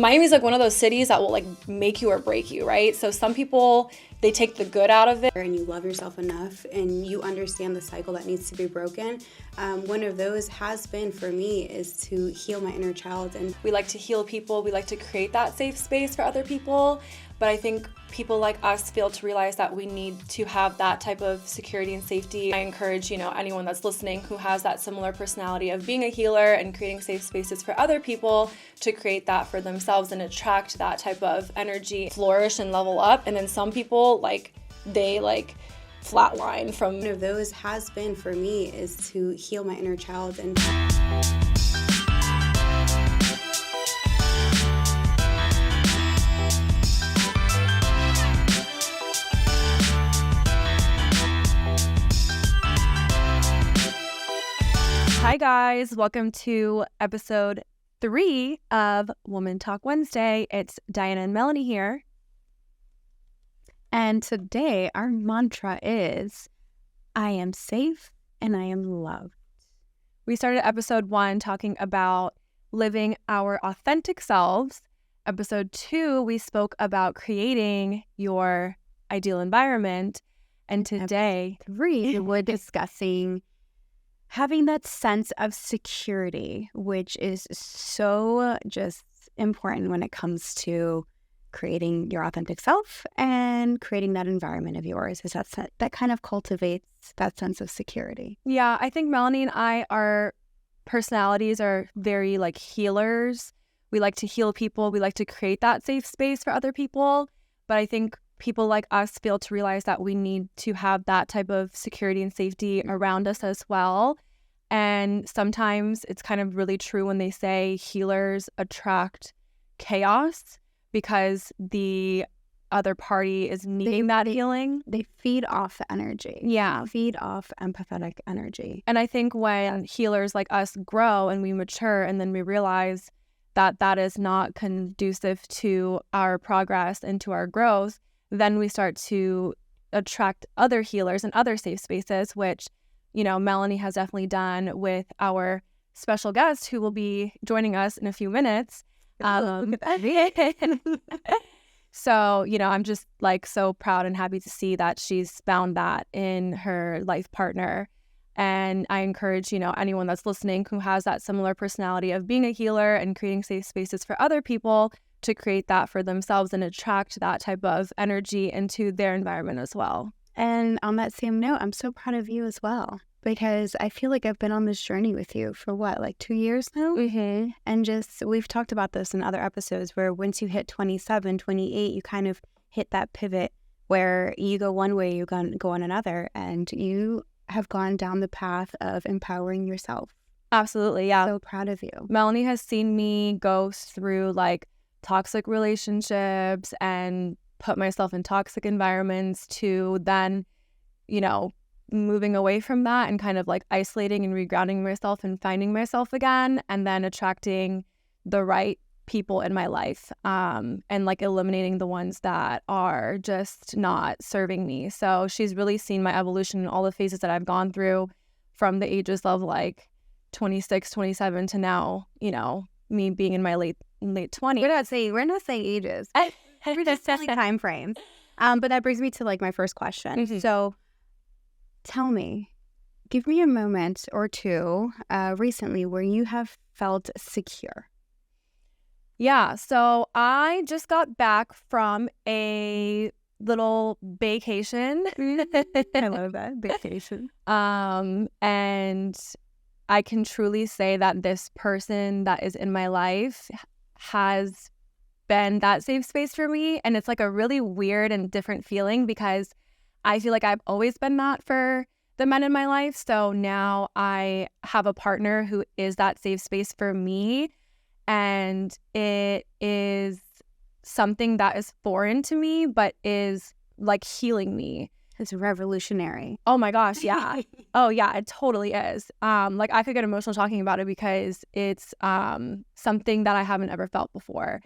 Miami is like one of those cities that will like make you or break you, right? So some people, they take the good out of it. And you love yourself enough and you understand the cycle that needs to be broken. One of those has been for me is to heal my inner child. And We like to heal people. We like to create that safe space for other people. But I think people like us fail to realize that we need to have that type of security and safety. I encourage, anyone that's listening who has that similar personality of being a healer and creating safe spaces for other people to create that for themselves and attract that type of energy, flourish and level up. And then some people, they flatline from. One of those has been for me is to heal my inner child. And Hi guys, welcome to episode 3 of Woman Talk Wednesday. It's Diana and Melanie here. And today our mantra is, I am safe and I am loved. We started episode 1 talking about living our authentic selves. Episode 2, we spoke about creating your ideal environment. And today, Episode 3, we're discussing having that sense of security, which is so just important when it comes to creating your authentic self and creating that environment of yours, is that kind of cultivates that sense of security. yeah, I think Melanie and I, our personalities are very healers. We like to heal people. We like to create that safe space for other people. But I think people like us fail to realize that we need to have that type of security and safety around us as well. And sometimes it's kind of really true when they say healers attract chaos because the other party is needing that healing. They feed off the energy. Yeah. Feed off empathetic energy. And I think when healers like us grow and we mature and then we realize that that is not conducive to our progress and to our growth, then we start to attract other healers and other safe spaces, which, Melanie has definitely done with our special guest who will be joining us in a few minutes. So, I'm just so proud and happy to see that she's found that in her life partner. And I encourage, anyone that's listening who has that similar personality of being a healer and creating safe spaces for other people to create that for themselves and attract that type of energy into their environment as well. And on that same note, I'm so proud of you as well, because I feel like I've been on this journey with you for 2 years now? Mm-hmm. And we've talked about this in other episodes where once you hit 27, 28, you kind of hit that pivot where you go one way, you go on another, and you have gone down the path of empowering yourself. Absolutely, yeah. So proud of you. Melanie has seen me go through toxic relationships and put myself in toxic environments to then, moving away from that and kind of isolating and regrounding myself and finding myself again, and then attracting the right people in my life and eliminating the ones that are just not serving me. So she's really seen my evolution in all the phases that I've gone through from the ages of 26, 27 to now, me being in my late 20s. We're not saying ages. We're just saying time frames. But that brings me to my first question. Mm-hmm. So tell me, give me a moment or two recently where you have felt secure. Yeah, so I just got back from a little vacation. I love that, vacation. And I can truly say that this person that is in my life has been that safe space for me. And it's a really weird and different feeling because I feel like I've always been that for the men in my life. So now I have a partner who is that safe space for me. And it is something that is foreign to me, but is healing me. It's revolutionary. Oh my gosh, yeah. Oh yeah, it totally is. I could get emotional talking about it because it's something that I haven't ever felt before.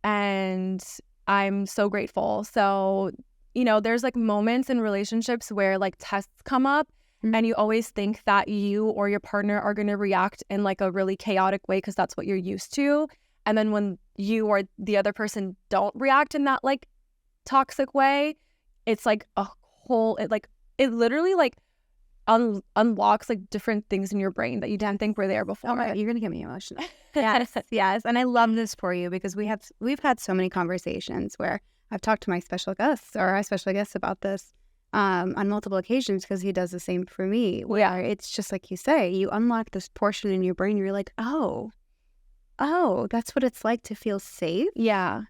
And I'm so grateful. So, there's moments in relationships where tests come up. Mm-hmm. And you always think that you or your partner are going to react in a really chaotic way because that's what you're used to. And then when you or the other person don't react in that like toxic way, it's like a whole, it literally like unlocks like different things in your brain that you didn't think were there before. Oh my God, you're gonna get me emotional. Yes, yes, and I love this for you because we've had so many conversations where I've talked to my special guests or our special guests about this on multiple occasions because he does the same for me. Where it's just like you say, you unlock this portion in your brain. You're like, oh, that's what it's like to feel safe. Yeah.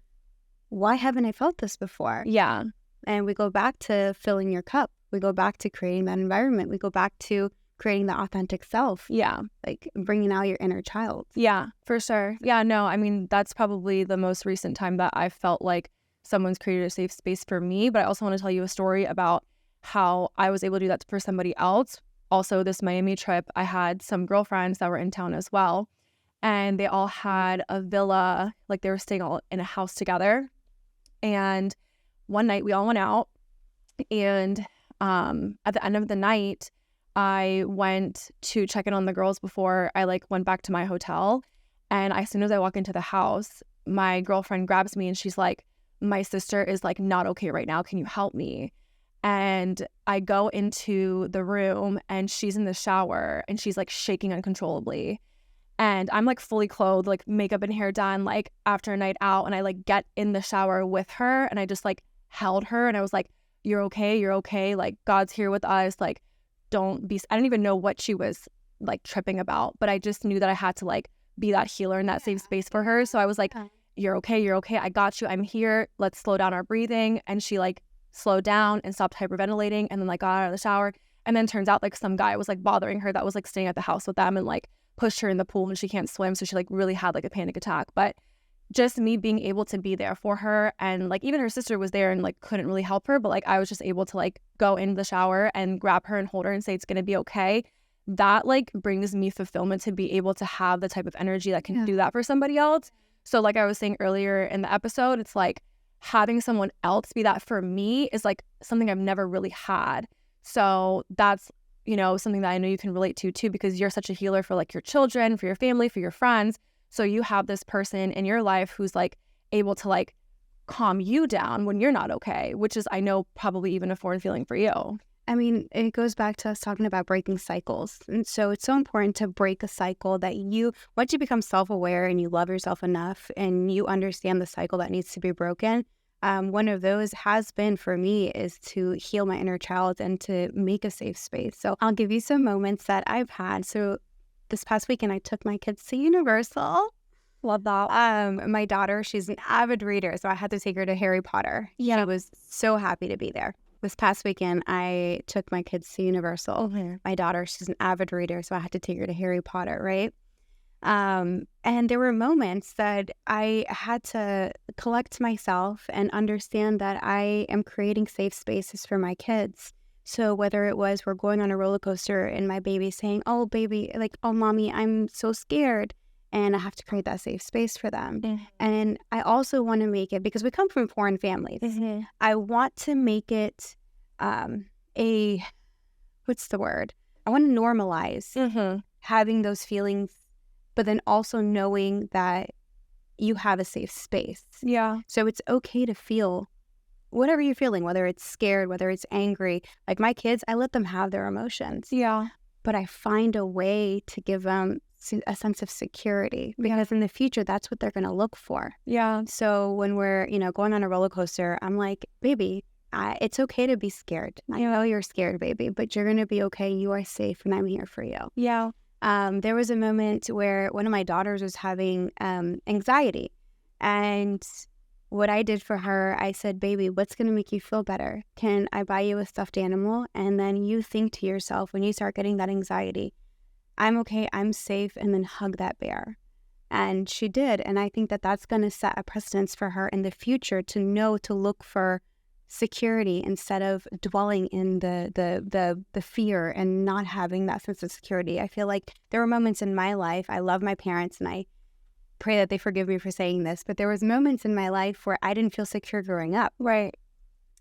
Why haven't I felt this before? Yeah. And we go back to filling your cup. We go back to creating that environment. We go back to creating the authentic self. Yeah. Like bringing out your inner child. Yeah, for sure. Yeah, no, I mean, that's probably the most recent time that I felt like someone's created a safe space for me. But I also want to tell you a story about how I was able to do that for somebody else. Also, this Miami trip, I had some girlfriends that were in town as well. And they all had a villa, like they were staying all in a house together. And one night we all went out, and at the end of the night, I went to check in on the girls before I like went back to my hotel. And as soon as I walk into the house, my girlfriend grabs me and she's like, my sister is like not okay right now. Can you help me? And I go into the room and she's in the shower and she's like shaking uncontrollably. And I'm like fully clothed, like makeup and hair done, like after a night out. And I like get in the shower with her and I just like held her and I was like, you're okay. Like God's here with us. Like, don't be, I didn't even know what she was like tripping about, but I just knew that I had to like be that healer in that safe space for her. So I was like, you're okay. I got you. I'm here. Let's slow down our breathing. And she like slowed down and stopped hyperventilating and then like got out of the shower. And then turns out like some guy was like bothering her that was like staying at the house with them and like pushed her in the pool and she can't swim. So she like really had like a panic attack. But just me being able to be there for her, and like even her sister was there and like couldn't really help her, but like I was just able to like go in the shower and grab her and hold her and say it's gonna be okay. That like brings me fulfillment to be able to have the type of energy that can do that for somebody else. So like I was saying earlier in the episode, it's like having someone else be that for me is like something I've never really had. So that's, you know, something that I know you can relate to too, because you're such a healer for like your children, for your family, for your friends. So you have this person in your life who's like able to like calm you down when you're not okay, which is, I know, probably even a foreign feeling for you. I mean, it goes back to us talking about breaking cycles. And so it's so important to break a cycle that once you become self-aware and you love yourself enough and you understand the cycle that needs to be broken, one of those has been for me is to heal my inner child and to make a safe space. So I'll give you some moments that I've had. So this past weekend, I took my kids to Universal. Love that. My daughter, she's an avid reader, so I had to take her to Harry Potter. Yeah. She was so happy to be there. This past weekend, I took my kids to Universal. Mm-hmm. My daughter, she's an avid reader, so I had to take her to Harry Potter, right? And there were moments that I had to collect myself and understand that I am creating safe spaces for my kids. So whether it was we're going on a roller coaster and my baby saying, oh, baby, like, oh, mommy, I'm so scared. And I have to create that safe space for them. Mm-hmm. And I also want to make it, because we come from foreign families, I want to make it what's the word? I want to normalize having those feelings, but then also knowing that you have a safe space. Yeah. So it's okay to feel whatever you're feeling, whether it's scared, whether it's angry. Like my kids, I let them have their emotions. Yeah. But I find a way to give them a sense of security, because in the future, that's what they're going to look for. Yeah. So when we're, going on a roller coaster, I'm like, baby, it's okay to be scared. I know you're scared, baby, but you're going to be okay. You are safe and I'm here for you. Yeah. There was a moment where one of my daughters was having anxiety. And what I did for her, I said, baby, what's going to make you feel better? Can I buy you a stuffed animal? And then you think to yourself, when you start getting that anxiety, I'm okay, I'm safe, and then hug that bear. And she did. And I think that that's going to set a precedence for her in the future to know to look for security instead of dwelling in the fear and not having that sense of security. I feel like there were moments in my life, I love my parents and I pray that they forgive me for saying this, but there was moments in my life where I didn't feel secure growing up. Right.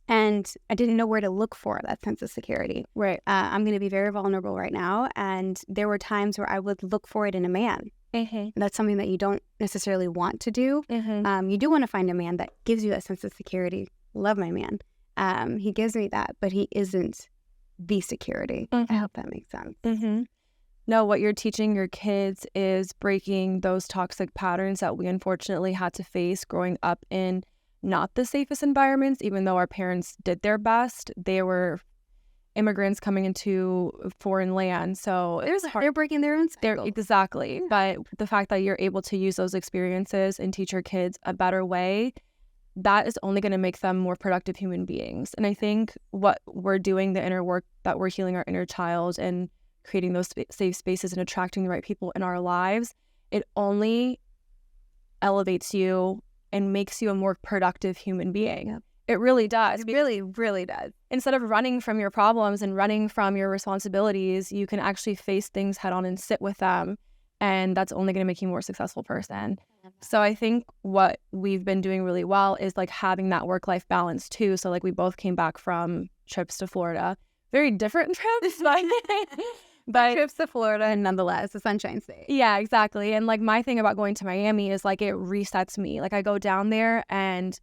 And I didn't know where to look for that sense of security. Right. I'm going to be very vulnerable right now. And there were times where I would look for it in a man. That's something that you don't necessarily want to do. You do want to find a man that gives you that sense of security. Love my man. He gives me that, but he isn't the security. I hope that makes sense. No, what you're teaching your kids is breaking those toxic patterns that we unfortunately had to face growing up in not the safest environments. Even though our parents did their best, they were immigrants coming into foreign land. So They're breaking their own cycles. Exactly. But the fact that you're able to use those experiences and teach your kids a better way, that is only going to make them more productive human beings. And I think what we're doing, the inner work that we're healing our inner child and creating those safe spaces and attracting the right people in our lives, it only elevates you and makes you a more productive human being. Yep. It really does. It really, really does. Instead of running from your problems and running from your responsibilities, you can actually face things head on and sit with them. And that's only going to make you a more successful person. So I think what we've been doing really well is like having that work-life balance too. So like we both came back from trips to Florida, very different trips, but Trips to Florida and nonetheless the Sunshine State. Yeah, exactly. And like my thing about going to Miami is like it resets me. Like I go down there and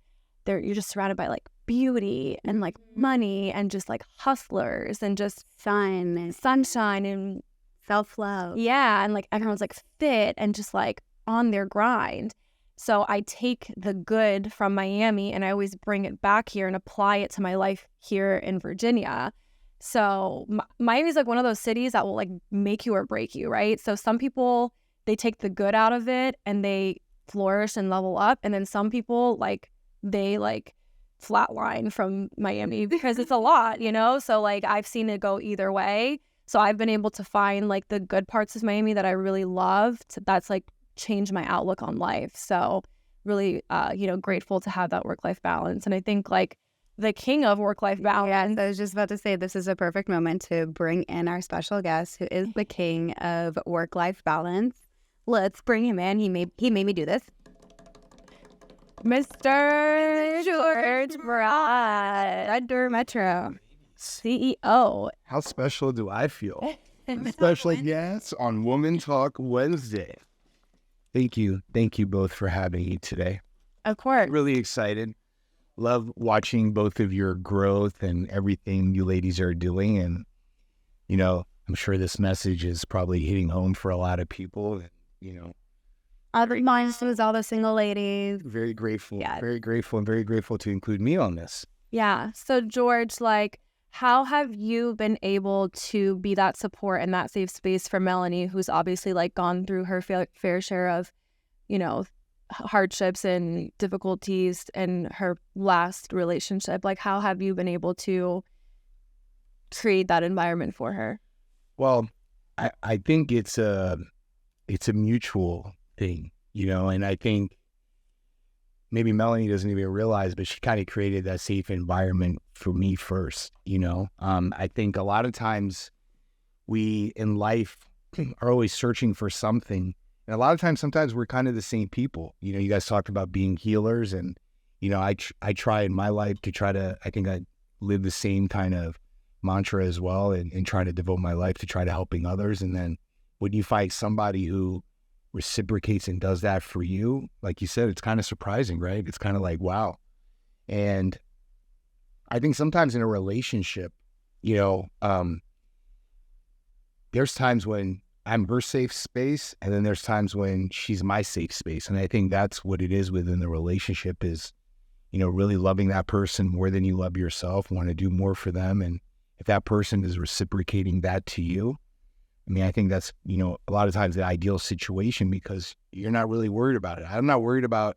you're just surrounded by like beauty and like money and just like hustlers and just Sun and sunshine and self-love. yeah, and like everyone's like fit and just like on their grind. So I take the good from Miami and I always bring it back here and apply it to my life here in Virginia. So Miami's like one of those cities that will like make you or break you, right? So some people, they take the good out of it and they flourish and level up. And then some people like, they like flatline from Miami because it's a lot, you know? So like I've seen it go either way. So I've been able to find like the good parts of Miami that I really loved. That's like changed my outlook on life. So really, grateful to have that work-life balance. And I think like the king of work-life balance. I was just about to say this is a perfect moment to bring in our special guest who is the king of work-life balance. Let's bring him in. He made me do this. Mr. George Murad, Under Metro CEO. How special do I feel? Special guest on Woman Talk Wednesday. Thank you. Thank you both for having me today. Of course. Really excited. Love watching both of your growth and everything you ladies are doing. And, I'm sure this message is probably hitting home for a lot of people. All the moms, all the single ladies. Very grateful. Yeah. Very grateful and very grateful to include me on this. Yeah. So George, like, how have you been able to be that support and that safe space for Melanie, who's obviously like gone through her fair share of, hardships and difficulties in her last relationship? Like, how have you been able to create that environment for her? Well, I think it's a mutual thing, and I think maybe Melanie doesn't even realize, but she kind of created that safe environment for me first, I think a lot of times we in life are always searching for something. And a lot of times, sometimes we're kind of the same people. You guys talked about being healers, and, I try in my life to I think I live the same kind of mantra as well, and try to devote my life to try to helping others. And then when you find somebody who reciprocates and does that for you, like you said, it's kind of surprising, right? It's kind of like, wow. And I think sometimes in a relationship, there's times when I'm her safe space, and then there's times when she's my safe space. And I think that's what it is within the relationship is, really loving that person more than you love yourself, want to do more for them. And if that person is reciprocating that to you, I think that's, a lot of times the ideal situation, because you're not really worried about it. I'm not worried about,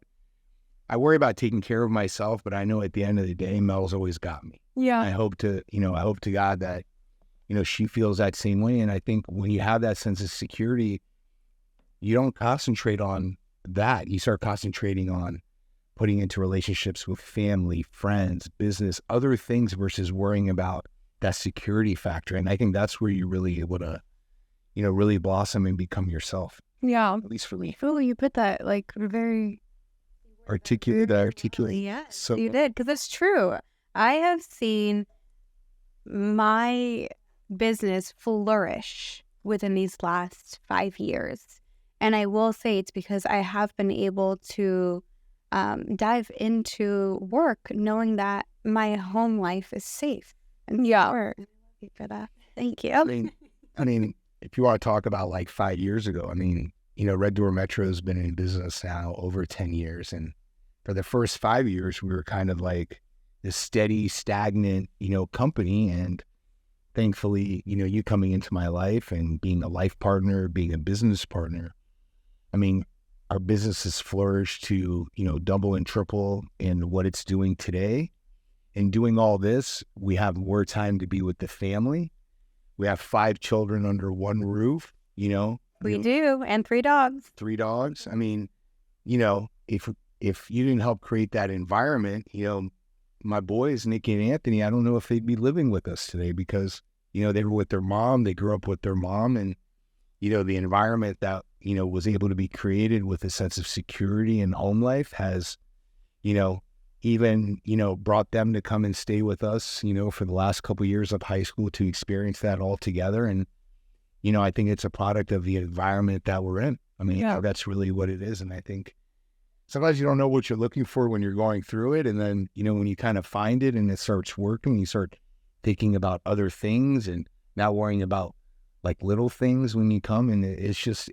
I worry about taking care of myself, but I know at the end of the day, Mel's always got me. Yeah. I hope to God that, she feels that same way. And I think when you have that sense of security, you don't concentrate on that. You start concentrating on putting into relationships with family, friends, business, other things, versus worrying about that security factor. And I think that's where you're really able to, really blossom and become yourself. Yeah. At least for me. Oh, you put that like very Articulate. Yes, So you did, because it's true. I have seen my business flourish within these last 5 years. And I will say it's because I have been able to dive into work knowing that my home life is safe. And Yeah. thank you for that. Thank you. I mean, if you want to talk about like 5 years ago, I mean, Red Door Metro has been in business now over 10 years. And for the first 5 years, we were kind of like this steady, stagnant, company. And thankfully, you coming into my life and being a life partner, being a business partner, I mean, our business has flourished to, double and triple in what it's doing today. And doing all this, we have more time to be with the family. We have 5 children under one roof, We do. And 3 dogs. 3 dogs. I mean, if you didn't help create that environment, my boys, Nikki and Anthony, I don't know if they'd be living with us today because, they were with their mom. They grew up with their mom. And, the environment that, was able to be created with a sense of security and home life has, even, brought them to come and stay with us, for the last couple of years of high school to experience that all together. And, I think it's a product of the environment that we're in. I mean, that's really what it is. And I think sometimes you don't know what you're looking for when you're going through it. And then, when you kind of find it and it starts working, you start thinking about other things and not worrying about like little things when you come. And it's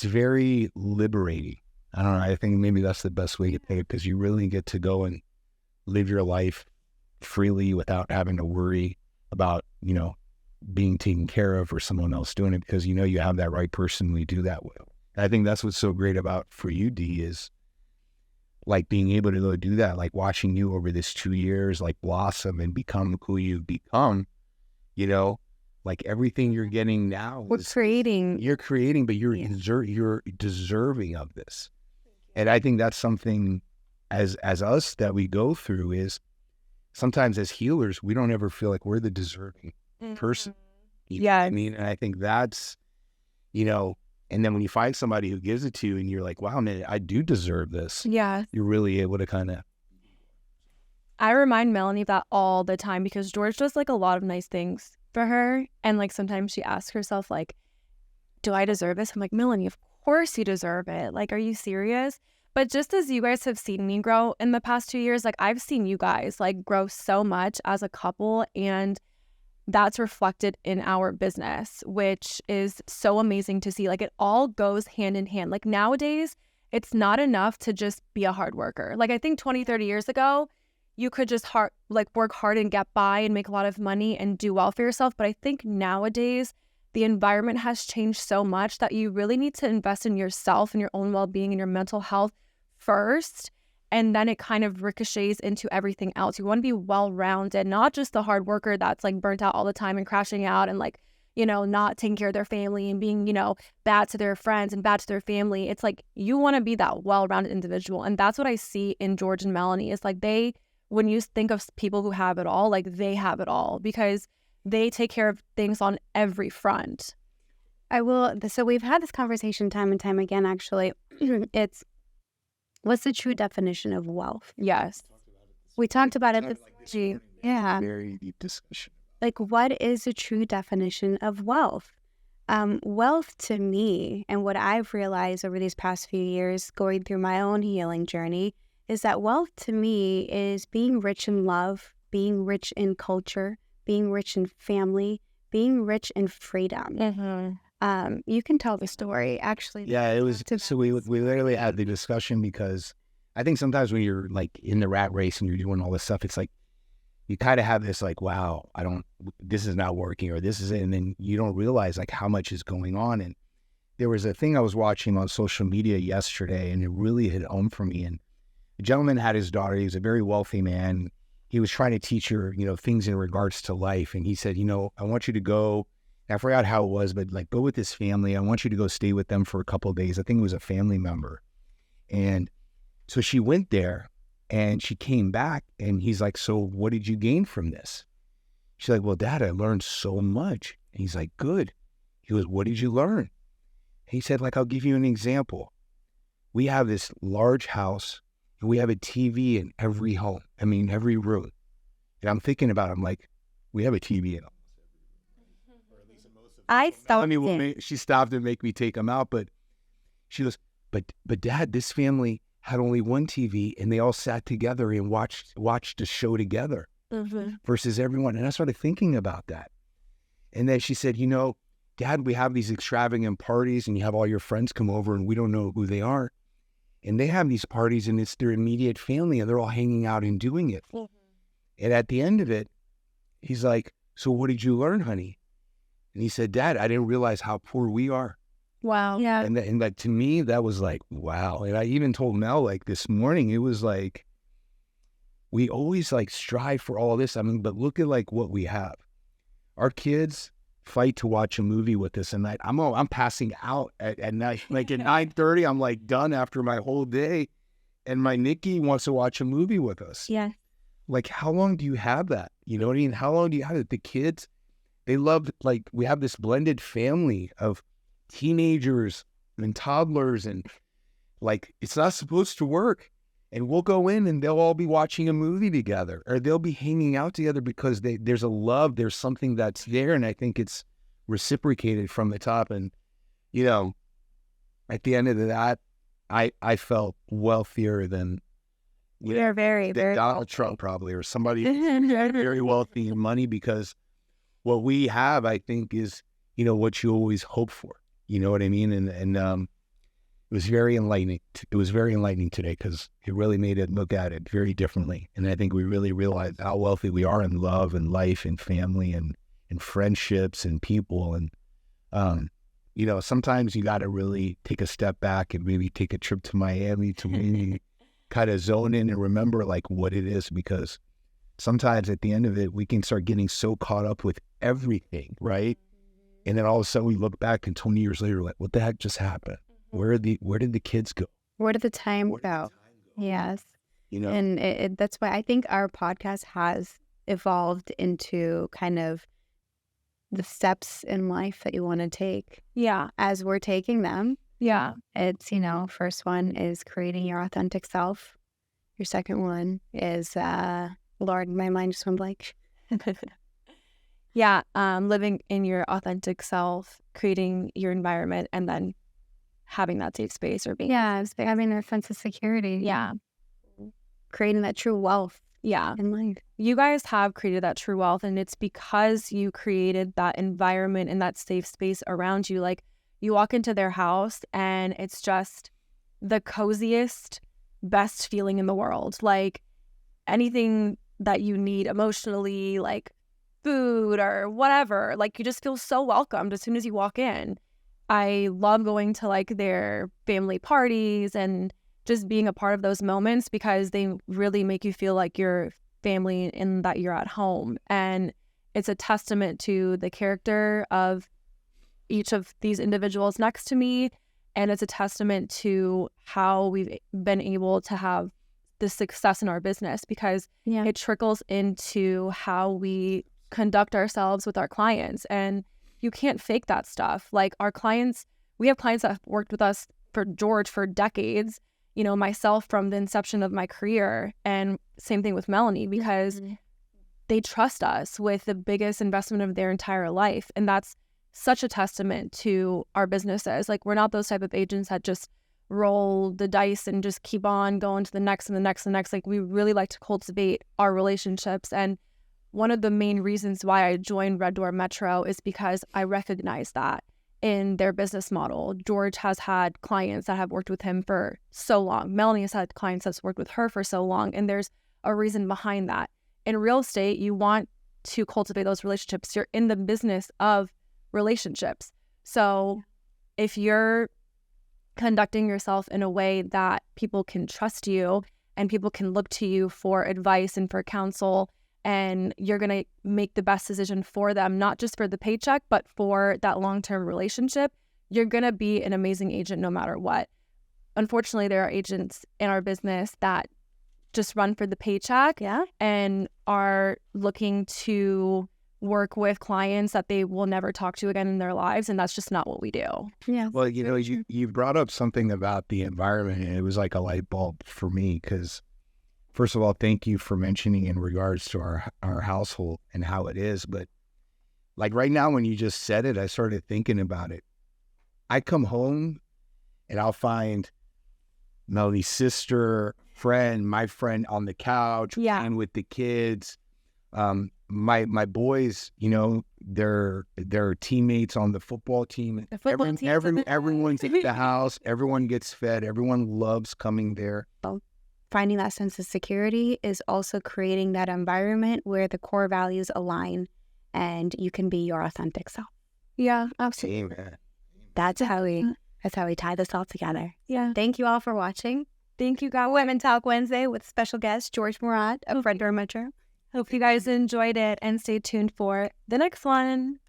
very liberating. I don't know. I think maybe that's the best way to put it because you really get to go and live your life freely without having to worry about, being taken care of or someone else doing it because, you have that right person we do that with. And I think that's what's so great about for you, Dee, is like being able to go do that, like watching you over this 2 years, like blossom and become who you've become, like everything you're getting now. We're creating. You're creating, but you're deserving of this. And I think that's something as us that we go through is sometimes as healers, we don't ever feel like we're the deserving person. Yeah. I mean, and I think that's, and then when you find somebody who gives it to you and you're like, wow, man, I do deserve this. Yeah. You're really able to kind of. I remind Melanie of that all the time because George does like a lot of nice things for her. And like sometimes she asks herself, like, do I deserve this? I'm like, Melanie, of course you deserve it. Like, are you serious? But just as you guys have seen me grow in the past 2 years, like I've seen you guys like grow so much as a couple, and that's reflected in our business, which is so amazing to see. Like it all goes hand in hand. Like nowadays, it's not enough to just be a hard worker. Like I think 20, 30 years ago, you could just work hard and get by and make a lot of money and do well for yourself. But I think nowadays, the environment has changed so much that you really need to invest in yourself and your own well-being and your mental health first. And then it kind of ricochets into everything else. You want to be well-rounded, not just the hard worker that's like burnt out all the time and crashing out and like, not taking care of their family and being, bad to their friends and bad to their family. It's like you want to be that well-rounded individual. And that's what I see in George and Melanie is like when you think of people who have it all, like they have it all because they take care of things on every front. So we've had this conversation time and time again, actually. It's, what's the true definition of wealth? Yes. We talked about it. Yeah. Very deep discussion. Like, what is the true definition of wealth? Wealth to me, and what I've realized over these past few years going through my own healing journey, is that wealth to me is being rich in love, being rich in culture, being rich in family, being rich in freedom. Mm-hmm. You can tell the story, actually. Yeah, it was. So we literally had the discussion because I think sometimes when you're like in the rat race and you're doing all this stuff, it's like you kind of have this like, wow, this is not working or this is it. And then you don't realize like how much is going on. And there was a thing I was watching on social media yesterday and it really hit home for me. And a gentleman had his daughter. He was a very wealthy man. He was trying to teach her, things in regards to life. And he said, I want you to go. I forgot how it was, but like go with this family. I want you to go stay with them for a couple of days. I think it was a family member. And so she went there and she came back and he's like, so what did you gain from this? She's like, well, Dad, I learned so much. And he's like, good. He goes, what did you learn? He said, like, I'll give you an example. We have this large house and we have a TV in every home. I mean, every room. And I'm thinking about it. I'm like, we have a TV in almost every room, or at least in most of I felt Melanie will it. she stopped and make me take them out, but she goes, but Dad, this family had only one TV and they all sat together and watched a show together versus everyone. And I started thinking about that. And then she said, you know, Dad, we have these extravagant parties and you have all your friends come over and we don't know who they are. And they have these parties and it's their immediate family and they're all hanging out and doing it. And at the end of it, he's like, so what did you learn, honey? And he said, Dad, I didn't realize how poor we are. Wow. Yeah. And that to me, that was like, wow. And I even told Mel like this morning, it was like, we always like strive for all this. I mean, but look at like what we have. Our kids fight to watch a movie with us at night. I'm passing out at night. Like at 9:30, I'm like done after my whole day. And my Nikki wants to watch a movie with us. Yeah. Like, how long do you have that? You know what I mean? How long do you have it? The kids, they love, like, we have this blended family of teenagers and toddlers and like, it's not supposed to work. And we'll go in and they'll all be watching a movie together or they'll be hanging out together because there's a love, there's something that's there. And I think it's reciprocated from the top. And, you know, at the end of that, I felt wealthier than We are very, very Donald Trump probably, or somebody very wealthy in money, because what we have, I think, is, you know, what you always hope for. You know what I mean? And it was very enlightening. It was very enlightening today because it really made it look at it very differently. And I think we really realized how wealthy we are in love and life and family and friendships and people. And, you know, sometimes you got to really take a step back and maybe take a trip to Miami to maybe kind of zone in and remember like what it is, because sometimes at the end of it, we can start getting so caught up with everything, right? And then all of a sudden we look back and 20 years later, like, what the heck just happened? Where did the kids go? Where did the time Where did the go? time go? Yes. You know? And that's why I think our podcast has evolved into kind of the steps in life that you want to take Yeah. as we're taking them. Yeah. It's, you know, first one is creating your authentic self. Your second one is, Lord, my mind just went blank. Yeah. Living in your authentic self, creating your environment, and then having that safe space or being. Yeah, it's having a sense of security. Yeah. Creating that true wealth Yeah. in life. You guys have created that true wealth, and it's because you created that environment and that safe space around you. Like, you walk into their house and it's just the coziest, best feeling in the world. Like, anything that you need emotionally, like food or whatever, like, you just feel so welcomed as soon as you walk in. I love going to like their family parties and just being a part of those moments because they really make you feel like you're family and that you're at home. And it's a testament to the character of each of these individuals next to me. And it's a testament to how we've been able to have the success in our business, because Yeah. it trickles into how we conduct ourselves with our clients. And you can't fake that stuff. Like, our clients, we have clients that have worked with us for George for decades, you know, myself from the inception of my career, and same thing with Melanie, because they trust us with the biggest investment of their entire life. And that's such a testament to our businesses. Like, we're not those type of agents that just roll the dice and just keep on going to the next and the next and the next. Like, we really like to cultivate our relationships. And one of the main reasons why I joined Red Door Metro is because I recognize that in their business model. George has had clients that have worked with him for so long. Melanie has had clients that's worked with her for so long. And there's a reason behind that. In real estate, you want to cultivate those relationships. You're in the business of relationships. So if you're conducting yourself in a way that people can trust you and people can look to you for advice and for counsel, and you're going to make the best decision for them, not just for the paycheck, but for that long-term relationship, you're going to be an amazing agent no matter what. Unfortunately, there are agents in our business that just run for the paycheck and are looking to work with clients that they will never talk to again in their lives. And that's just not what we do. Yeah. Well, you know, you brought up something about the environment, and it was like a light bulb for me, because first of all, thank you for mentioning in regards to our household and how it is. But Like right now, when you just said it, I started thinking about it. I come home and I'll find Melanie's sister, friend, my friend on the couch, playing with the kids. My boys, you know, they're teammates on the football team. The football team. Everyone's at the house. Everyone gets fed. Everyone loves coming there. Finding that sense of security is also creating that environment where the core values align and you can be your authentic self. Yeah, absolutely. Amen. That's how we tie this all together. Yeah. Thank you all for watching. Thank you, guys. Women Talk Wednesday with special guest George Murad of Fred Durham Metro. Hope you guys enjoyed it and stay tuned for the next one.